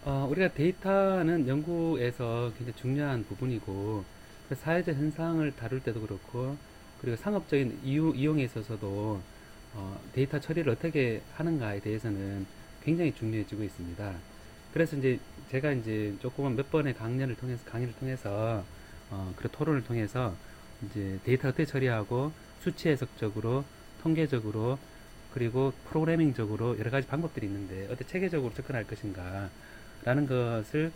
우리가 데이터는 연구에서 굉장히 중요한 부분이고, 그 사회적 현상을 다룰 때도 그렇고, 그리고 상업적인 이용에 있어서도 데이터 처리를 어떻게 하는가에 대해서는 굉장히 중요해지고 있습니다. 그래서 이제 제가 이제 조그만 몇 번의 강의를 통해서, 그런 토론을 통해서 이제 데이터 어떻게 처리하고, 수치 해석적으로, 통계적으로, 그리고 프로그래밍적으로 여러 가지 방법들이 있는데, 어떻게 체계적으로 접근할 것인가, 라는 것을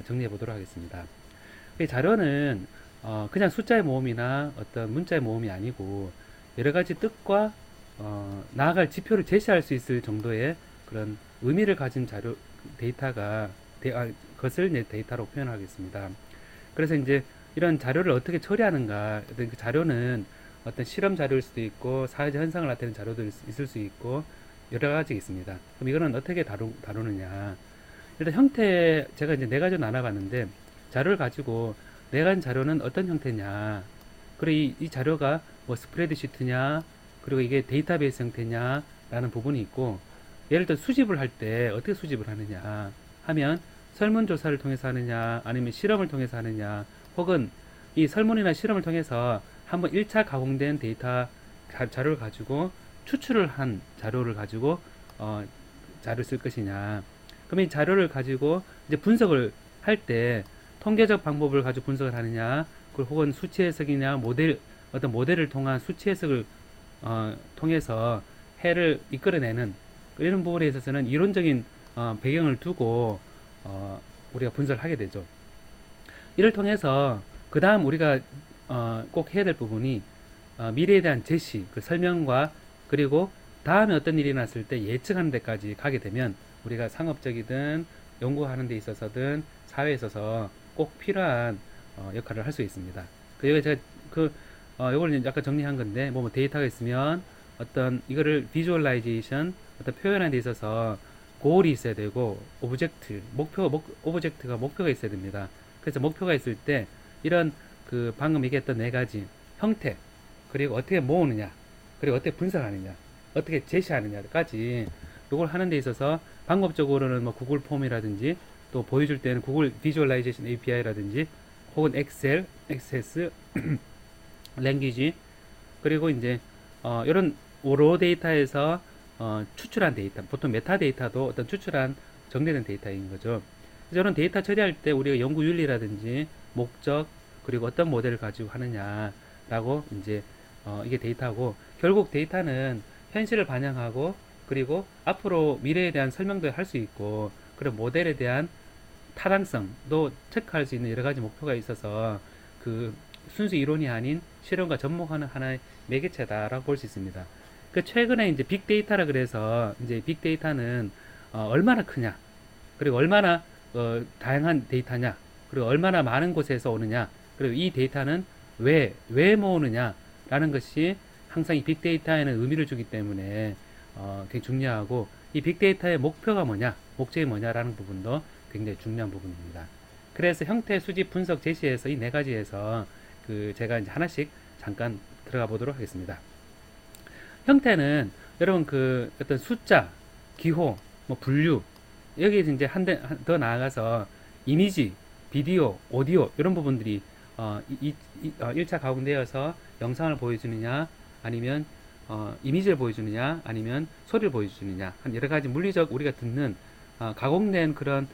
정리해 보도록 하겠습니다. 이 자료는 그냥 숫자의 모음이나 어떤 문자의 모음이 아니고 여러 가지 뜻과 나아갈 지표를 제시할 수 있을 정도의 그런 의미를 가진 자료 데이터가 것을 이제 데이터로 표현하겠습니다. 그래서 이제 이런 자료를 어떻게 처리하는가, 그 자료는 어떤 실험 자료일 수도 있고 사회적 현상을 나타내는 자료도 있을 수 있고 여러 가지 있습니다. 그럼 이거는 어떻게 다루느냐? 일단 형태 제가 이제 네 가지로 나눠봤는데, 자료를 가지고 네 가지 자료는 어떤 형태냐, 그리고 이 자료가 뭐 스프레드시트냐, 그리고 이게 데이터베이스 형태냐 라는 부분이 있고, 예를 들어 수집을 할 때 어떻게 수집을 하느냐 하면 설문조사를 통해서 하느냐, 아니면 실험을 통해서 하느냐, 혹은 이 설문이나 실험을 통해서 한번 1차 가공된 데이터 자료를 가지고 추출을 한 자료를 가지고 자료를 쓸 것이냐. 그럼 이 자료를 가지고 이제 분석을 할 때 통계적 방법을 가지고 분석을 하느냐, 그리고 혹은 수치 해석이냐, 어떤 모델을 통한 수치 해석을 통해서 해를 이끌어내는 이런 부분에 있어서는 이론적인 배경을 두고 우리가 분석을 하게 되죠. 이를 통해서 그 다음 우리가 꼭 해야 될 부분이 미래에 대한 제시, 그 설명과, 그리고 다음에 어떤 일이 났을 때 예측하는 데까지 가게 되면 우리가 상업적이든 연구하는 데 있어서든 사회에 있어서 꼭 필요한 역할을 할 수 있습니다. 여기 제가 요걸 약간 정리한 건데, 뭐 데이터가 있으면 어떤 이거를 비주얼라이제이션, 어떤 표현하는 데 있어서 고울이 있어야 되고, 오브젝트가 목표가 있어야 됩니다. 그래서 목표가 있을 때 이런 그 방금 얘기했던 네 가지 형태, 그리고 어떻게 모으느냐, 그리고 어떻게 분석하느냐, 어떻게 제시하느냐까지 이걸 하는 데 있어서 방법적으로는 뭐 구글 폼이라든지, 또 보여줄 때는 구글 비주얼라이제이션 API라든지, 혹은 엑셀, 액세스, 랭귀지, 그리고 이제 이런 로 데이터에서 추출한 데이터, 보통 메타데이터도 어떤 추출한 정리된 데이터인 거죠. 그래서 이런 데이터 처리할 때 우리가 연구 윤리라든지 목적, 그리고 어떤 모델을 가지고 하느냐라고 이제 이게 데이터고, 결국 데이터는 현실을 반영하고, 그리고 앞으로 미래에 대한 설명도 할 수 있고, 그리고 모델에 대한 타당성도 체크할 수 있는 여러 가지 목표가 있어서 그 순수 이론이 아닌 실험과 접목하는 하나의 매개체다라고 볼 수 있습니다. 그 최근에 이제 빅데이터라 그래서 이제 빅데이터는 얼마나 크냐, 그리고 얼마나 다양한 데이터냐, 그리고 얼마나 많은 곳에서 오느냐, 그리고 이 데이터는 왜 모으느냐라는 것이 항상 이 빅데이터에는 의미를 주기 때문에 굉장히 중요하고, 이 빅데이터의 목표가 뭐냐, 목적이 뭐냐라는 부분도 굉장히 중요한 부분입니다. 그래서 형태, 수집, 분석, 제시에서 이 네 가지에서 제가 이제 하나씩 잠깐 들어가 보도록 하겠습니다. 형태는 여러분 어떤 숫자, 기호, 뭐 분류, 여기에서 이제 한 대 더 나아가서 이미지, 비디오, 오디오 이런 부분들이 1차 가공되어서 영상을 보여주느냐, 아니면 이미지를 보여주느냐, 아니면 소리를 보여주느냐, 한 여러 가지 물리적 우리가 듣는 가공된 그런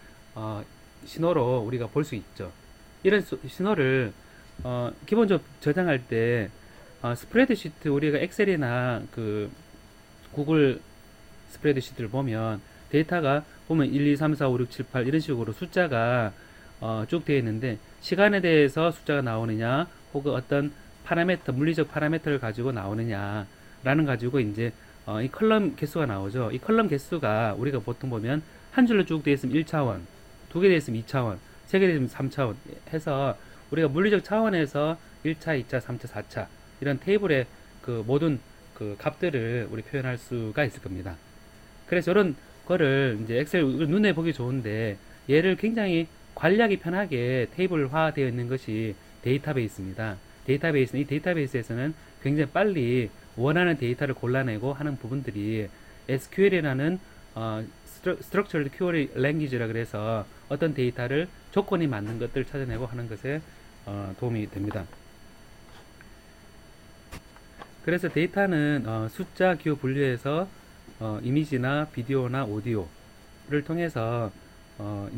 신호로 우리가 볼 수 있죠. 이런 신호를 기본적으로 저장할 때 스프레드시트, 우리가 엑셀이나 구글 스프레드시트를 보면 데이터가 보면 1, 2, 3, 4, 5, 6, 7, 8 이런 식으로 숫자가 쭉 되어 있는데, 시간에 대해서 숫자가 나오느냐, 혹은 어떤 물리적 파라미터를 가지고 나오느냐라는 가지고 이제 이 컬럼 개수가 나오죠. 이 컬럼 개수가 우리가 보통 보면 한 줄로 쭉 되어 있으면 1차원, 두 개 되어 있으면 2차원, 세 개 되어 있으면 3차원 해서 우리가 물리적 차원에서 1차, 2차, 3차, 4차 이런 테이블의 모든 값들을 우리 표현할 수가 있을 겁니다. 그래서 이런 거를 이제 엑셀 눈에 보기 좋은데, 얘를 굉장히 관리하기 편하게 테이블화 되어 있는 것이 데이터베이스입니다. 이 데이터베이스에서는 굉장히 빨리 원하는 데이터를 골라내고 하는 부분들이 SQL이라는 Structured Query Language라 그래서 어떤 데이터를 조건이 맞는 것들을 찾아내고 하는 것에 도움이 됩니다. 그래서 데이터는 숫자, 기호 분류해서 이미지나 비디오나 오디오를 통해서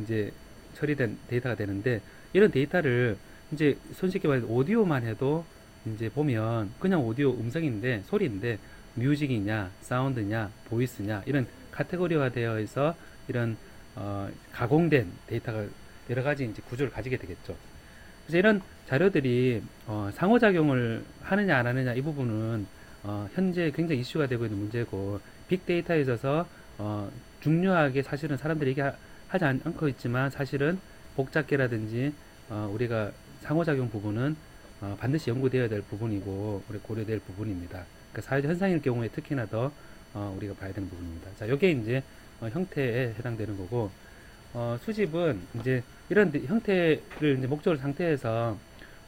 이제 처리된 데이터가 되는데, 이런 데이터를 이제 손쉽게 말해서 오디오만 해도 이제 보면 그냥 오디오 음성인데, 소리인데 뮤직이냐 사운드냐 보이스냐 이런 카테고리화 되어 있어 이런 가공된 데이터가 여러 가지 이제 구조를 가지게 되겠죠. 그래서 이런 자료들이 상호작용을 하느냐 안 하느냐 이 부분은 현재 굉장히 이슈가 되고 있는 문제고, 빅데이터에 있어서 중요하게 사실은 사람들이 얘기하지 않고 있지만 사실은 복잡계라든지 우리가 상호작용 부분은 반드시 연구되어야 될 부분이고 우리 고려될 부분입니다. 그러니까 사회적 현상일 경우에 특히나 더 우리가 봐야 되는 부분입니다. 자, 요게 이제 형태에 해당되는 거고, 수집은 이제 이런 형태를 이제 목적을 상태에서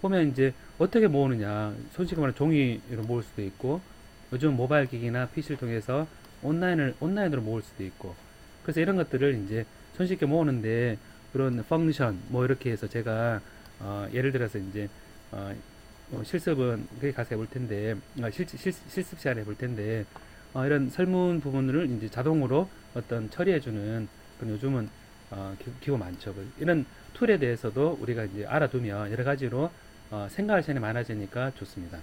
보면 이제 어떻게 모으느냐, 솔직히 말하면 종이로 모을 수도 있고, 요즘 모바일 기기나 PC를 통해서 온라인으로 모을 수도 있고, 그래서 이런 것들을 이제 손쉽게 모으는데 그런 펑션 뭐 이렇게 해서 제가 예를 들어서 이제 실습은 그게 가서 해볼 텐데, 실습 시간에 해볼 텐데, 이런 설문 부분을 이제 자동으로 어떤 처리해주는 그런 요즘은 기구 많죠. 이런 툴에 대해서도 우리가 이제 알아두면 여러 가지로 생각할 시간이 많아지니까 좋습니다.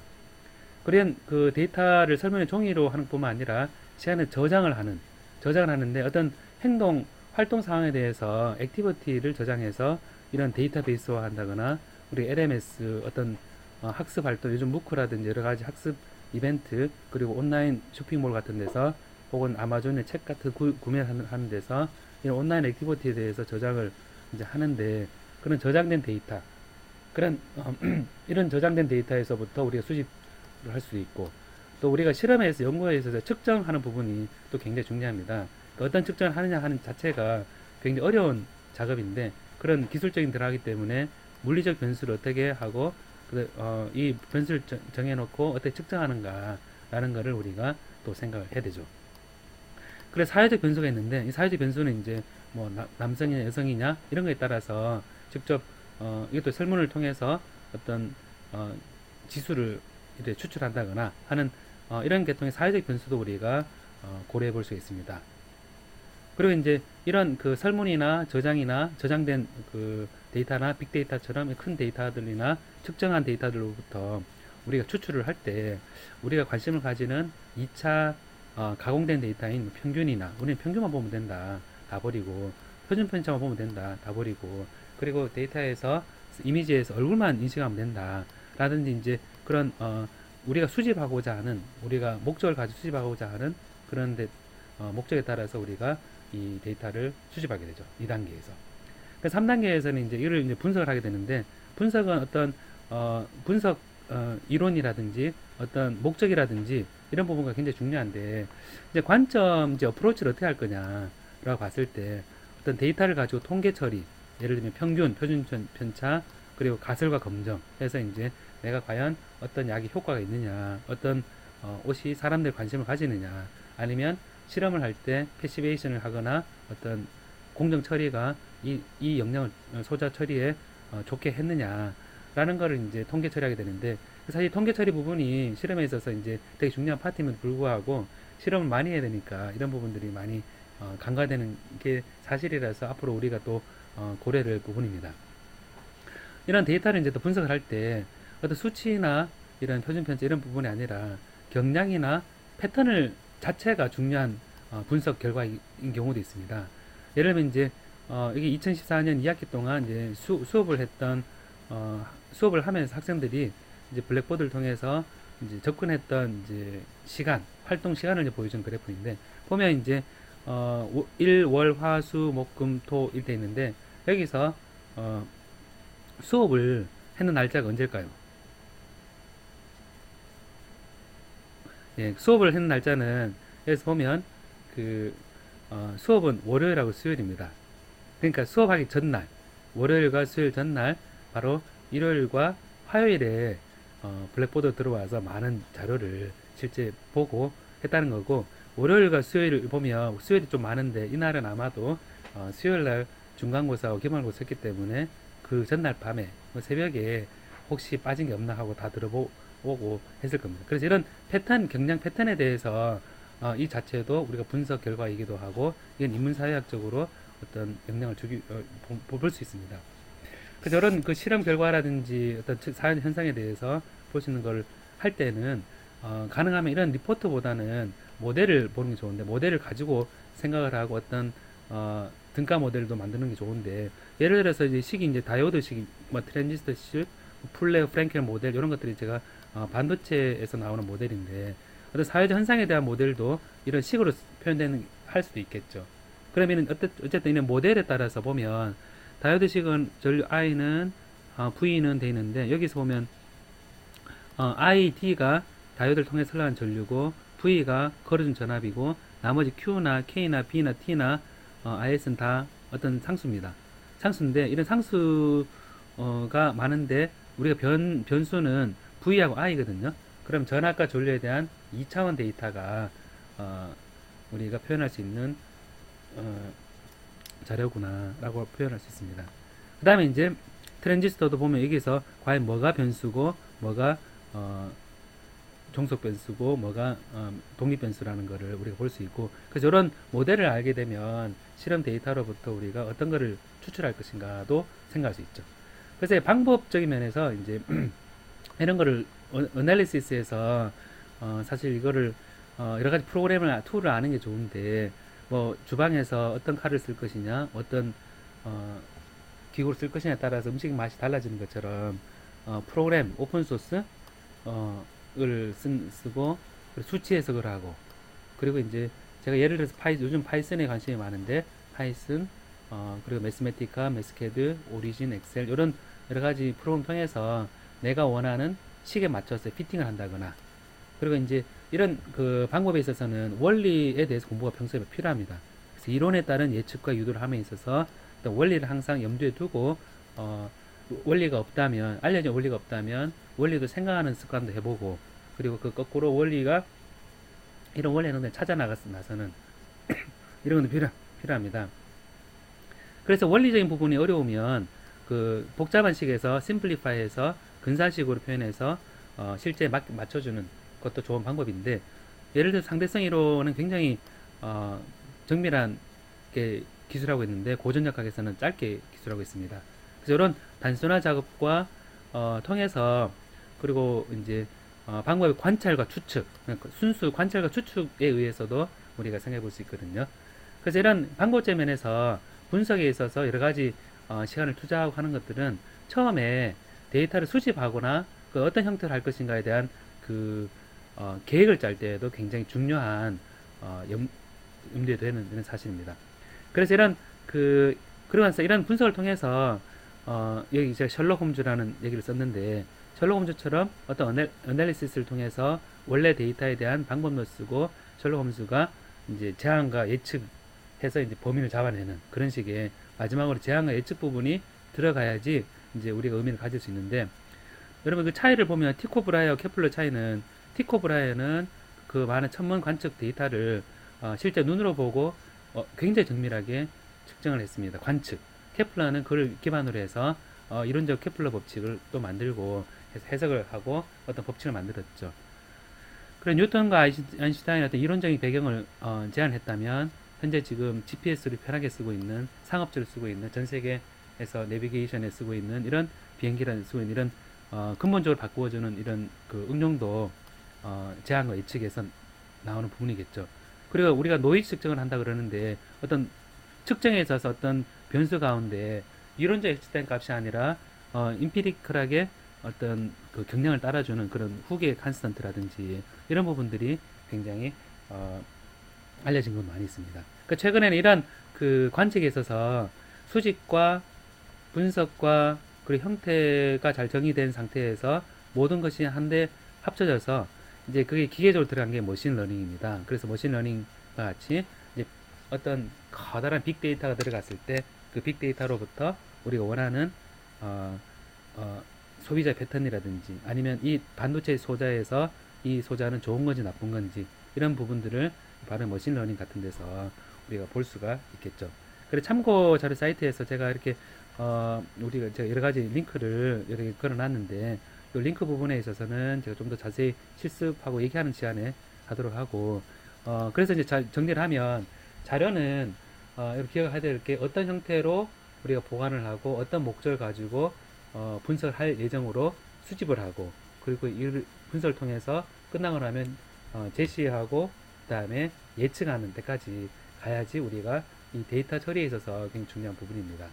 그런 그 데이터를 설문의 종이로 하는 뿐만 아니라 시간에 저장을 하는데 어떤 행동 활동 상황에 대해서 액티비티를 저장해서 이런 데이터베이스화 한다거나, 우리 LMS 어떤 학습 활동, 요즘 무크라든지 여러 가지 학습 이벤트, 그리고 온라인 쇼핑몰 같은 데서 혹은 아마존의 책 같은 구매하는 데서 이런 온라인 액티비티에 대해서 저장을 이제 하는데, 그런 저장된 데이터, 그런 이런 저장된 데이터에서부터 우리가 수집을 할 수 있고, 또 우리가 실험에서 연구에 있어서 측정하는 부분이 또 굉장히 중요합니다. 그러니까 어떤 측정을 하느냐 하는 자체가 굉장히 어려운 작업인데, 그런 기술적인 들어가기 때문에 물리적 변수를 어떻게 하고 이 변수를 정해놓고 어떻게 측정하는가라는 것을 우리가 또 생각을 해야 되죠. 그래서 사회적 변수가 있는데, 이 사회적 변수는 이제 뭐 남성이냐 여성이냐 이런 거에 따라서 직접 이것도 설문을 통해서 어떤 지수를 이렇게 추출한다거나 하는 이런 계통의 사회적 변수도 우리가 고려해 볼 수 있습니다. 그리고 이제 이런 그 설문이나 저장이나 저장된 그 데이터나 빅데이터처럼 큰 데이터들이나 측정한 데이터들로부터 우리가 추출을 할 때 우리가 관심을 가지는 2차 가공된 데이터인 평균이나, 우리는 평균만 보면 된다 다 버리고, 표준 편차만 보면 된다 다 버리고, 그리고 데이터에서 이미지에서 얼굴만 인식하면 된다 라든지, 이제 그런 우리가 수집하고자 하는, 우리가 목적을 가지고 수집하고자 하는 그런 목적에 따라서 우리가 이 데이터를 수집하게 되죠. 2단계에서. 3단계에서는 이제 이를 이제 분석을 하게 되는데, 분석은 어떤 분석 이론이라든지 어떤 목적이라든지 이런 부분가 굉장히 중요한데, 이제 관점, 이제 어프로치를 어떻게 할 거냐라고 봤을 때, 어떤 데이터를 가지고 통계 처리, 예를 들면 평균, 표준 편차, 그리고 가설과 검정 해서 이제 내가 과연 어떤 약이 효과가 있느냐, 어떤 옷이 사람들 관심을 가지느냐, 아니면 실험을 할 때 패시베이션을 하거나 어떤 공정 처리가 이 영역을 소자 처리에 좋게 했느냐라는 거를 이제 통계 처리하게 되는데, 사실 통계 처리 부분이 실험에 있어서 이제 되게 중요한 파트임에도 불구하고 실험을 많이 해야 되니까 이런 부분들이 많이 간과되는 게 사실이라서 앞으로 우리가 또 고려될 부분입니다. 이런 데이터를 이제 또 분석을 할 때 어떤 수치나 이런 표준 편차 이런 부분이 아니라 경량이나 패턴을 자체가 중요한 분석 결과인 경우도 있습니다. 예를 들면 이제 이게 2014년 2학기 동안 이제 수업을 했던 수업을 하면서 학생들이 이제 블랙보드를 통해서 이제 접근했던 이제 시간, 활동 시간을 이제 보여준 그래프인데, 보면 이제 1, 월, 화, 수, 목, 금, 토 이렇게 있는데, 여기서 수업을 했는 날짜가 언제일까요? 예, 수업을 했는 날짜는 여기서 보면 그 수업은 월요일하고 수요일입니다. 그러니까 수업하기 전날, 월요일과 수요일 전날, 바로 일요일과 화요일에 블랙보드 들어와서 많은 자료를 실제 보고 했다는 거고, 월요일과 수요일을 보면 수요일이 좀 많은데 이날은 아마도 수요일날 중간고사하고 기말고사 했기 때문에 그 전날 밤에 새벽에 혹시 빠진 게 없나 하고 다 들어보고 했을 겁니다. 그래서 이런 패턴, 경량 패턴에 대해서 이 자체도 우리가 분석 결과이기도 하고 이건 인문사회학적으로 어떤 영향을 볼 수 있습니다. 그래서 이런 그 실험 결과라든지 어떤 사회 현상에 대해서 보시는 걸 할 때는 가능하면 이런 리포트보다는 모델을 보는 게 좋은데 모델을 가지고 생각을 하고 어떤 등가 모델도 만드는 게 좋은데 예를 들어서 이제 식이 이제 다이오드식, 뭐 트랜지스터식, 플레어 프랭켈 모델 이런 것들이 제가 반도체에서 나오는 모델인데 어떤 사회적 현상에 대한 모델도 이런 식으로 표현되는 할 수도 있겠죠. 그러면 어쨌든 이런 모델에 따라서 보면 다이오드식은 전류 I는 V는 돼 있는데 여기서 보면 I, D가 다이오드를 통해서 흘러간 전류고 V가 걸어준 전압이고 나머지 Q나 K나 B나 T나 IS는 다 어떤 상수입니다. 상수인데 이런 상수가 많은데 우리가 변수는 V하고 I거든요. 그럼 전압과 전류에 대한 2차원 데이터가 우리가 표현할 수 있는 자료구나 라고 표현할 수 있습니다. 그 다음에 이제 트랜지스터도 보면 여기서 과연 뭐가 변수고 뭐가 종속 변수고 뭐가 독립 변수라는 것을 우리가 볼 수 있고 그래서 이런 모델을 알게 되면 실험 데이터로부터 우리가 어떤 것을 추출할 것인가도 생각할 수 있죠. 그래서 방법적인 면에서 이제 이런 거를 어널리시스에서 사실 이거를 여러 가지 프로그램을 툴을 아는 게 좋은데 뭐 주방에서 어떤 칼을 쓸 것이냐 어떤 기구를 쓸 것이냐에 따라서 음식 맛이 달라지는 것처럼 프로그램 오픈소스 을 쓰고 수치 해석을 하고 그리고 이제 제가 예를 들어서 요즘 파이썬에 관심이 많은데 파이썬 그리고 매스매티카, 매스캐드, 오리진, 엑셀 이런 여러 가지 프로그램 통해서 내가 원하는 식에 맞춰서 피팅을 한다거나 그리고 이제 이런 그 방법에 있어서는 원리에 대해서 공부가 평소에 필요합니다. 그래서 이론에 따른 예측과 유도를 함에 있어서 원리를 항상 염두에 두고 원리가 없다면 알려진 원리가 없다면 원리도 생각하는 습관도 해보고 그리고 그 거꾸로 원리가 이런 원리는 찾아 나서는 이런 것도 필요합니다. 그래서 원리적인 부분이 어려우면 그 복잡한 식에서 심플리파이해서 근사식으로 표현해서 실제 맞춰주는 것도 좋은 방법인데 예를 들어 상대성 이론은 굉장히 정밀한 게 기술하고 있는데 고전역학에서는 짧게 기술하고 있습니다. 그래서 이런 단순화 작업과 통해서 그리고 이제 방법의 관찰과 추측, 그러니까 순수 관찰과 추측에 의해서도 우리가 생각해 볼 수 있거든요. 그래서 이런 방법적 면에서 분석에 있어서 여러 가지 시간을 투자하고 하는 것들은 처음에 데이터를 수집하거나 그 어떤 형태로 할 것인가에 대한 그 계획을 짤 때에도 굉장히 중요한 염두에 두는 이런 사실입니다. 그래서 그러면서 이런 분석을 통해서 여기 제가 셜록 홈즈라는 얘기를 썼는데 셜록 홈즈처럼 어떤 어널리시스를 통해서 원래 데이터에 대한 방법도 쓰고 셜록 홈즈가 이제 제한과 예측해서 이제 범인을 잡아내는 그런 식의 마지막으로 제한과 예측 부분이 들어가야지 이제 우리가 의미를 가질 수 있는데 여러분 그 차이를 보면 티코 브라이어 케플러 차이는 티코 브라이어는 그 많은 천문 관측 데이터를 실제 눈으로 보고 굉장히 정밀하게 측정을 했습니다. 관측. 케플러는 그걸 기반으로 해서 이론적 케플러 법칙을 또 만들고 해석을 하고 어떤 법칙을 만들었죠. 그래 뉴턴과 아인슈타인의 어떤 이론적인 배경을 제안했다면 현재 지금 GPS를 편하게 쓰고 있는 상업적으로 쓰고 있는 전 세계에서 내비게이션에 쓰고 있는 이런 비행기를 쓰고 있는 이런 근본적으로 바꾸어주는 이런 그 응용도 제한과 예측에서 나오는 부분이겠죠. 그리고 우리가 노이즈 측정을 한다 그러는데 어떤 측정에 있어서 어떤 변수 가운데 이론적 예측된 값이 아니라 임피리컬하게 어떤 그 경량을 따라주는 그런 후계 컨스턴트라든지 이런 부분들이 굉장히 알려진 건 많이 있습니다. 그러니까 최근에는 이런 그 관측에 있어서 수직과 분석과 그리고 형태가 잘 정의된 상태에서 모든 것이 한데 합쳐져서 이제 그게 기계적으로 들어간 게 머신러닝입니다. 그래서 머신러닝과 같이 이제 어떤 커다란 빅데이터가 들어갔을 때 그 빅데이터로부터 우리가 원하는 소비자 패턴이라든지 아니면 이 반도체 소자에서 이 소자는 좋은 건지 나쁜 건지 이런 부분들을 바른 머신러닝 같은 데서 우리가 볼 수가 있겠죠. 그래 참고 자료 사이트에서 제가 이렇게 우리가 제가 여러 가지 링크를 이렇게 걸어놨는데 이 링크 부분에 있어서는 제가 좀 더 자세히 실습하고 얘기하는 시간에 하도록 하고 그래서 이제 정리를 하면 자료는 이렇게 기억해야 될 게 어떤 형태로 우리가 보관을 하고 어떤 목적을 가지고 분석을 할 예정으로 수집을 하고 그리고 이 분석을 통해서 끝나고 나면 제시하고 그 다음에 예측하는 데까지 가야지 우리가 이 데이터 처리에 있어서 굉장히 중요한 부분입니다.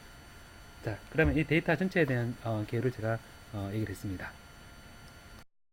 자, 그러면 이 데이터 전체에 대한 개요를 제가 얘기를 했습니다.